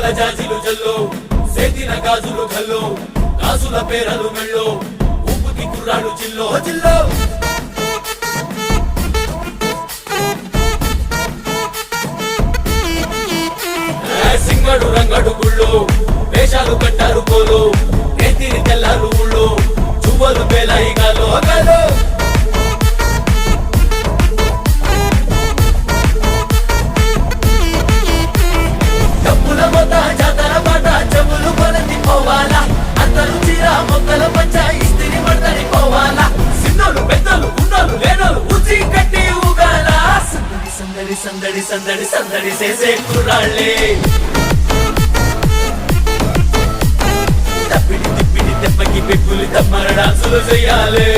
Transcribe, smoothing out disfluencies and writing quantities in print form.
ముత్యాల జాజిలు జల్లో సేతిన గాజులు గల్లో గాజుల పేరలు మెళ్ళో ఊపుకి కుర్రాడు జిల్లో జిల్లో సింగడు రంగడు గుళ్ళో వేషాలు కట్టారు కోలో నేతిని తెల్లారు ఊళ్ళో చువ్వలు పేలాయి గాలో గాలో డబ్బుల మొత్త జాతర పాట చెవులు కొలతి పోవాలా అందరూ చీర మొక్కల పంచ ఇస్తిరి పడతని పోవాలా సిన్నోలు పెద్దలు ఉన్నోలు లేనోలు ఉచి కట్టి ఊగాల సందడి సందడి సందడి సందడి చేసే కుర్రాళ్ళే తప్పిడి తిప్పిడి తెప్పకి పెక్కులు తమ్మర డాన్సులు చెయ్యాలి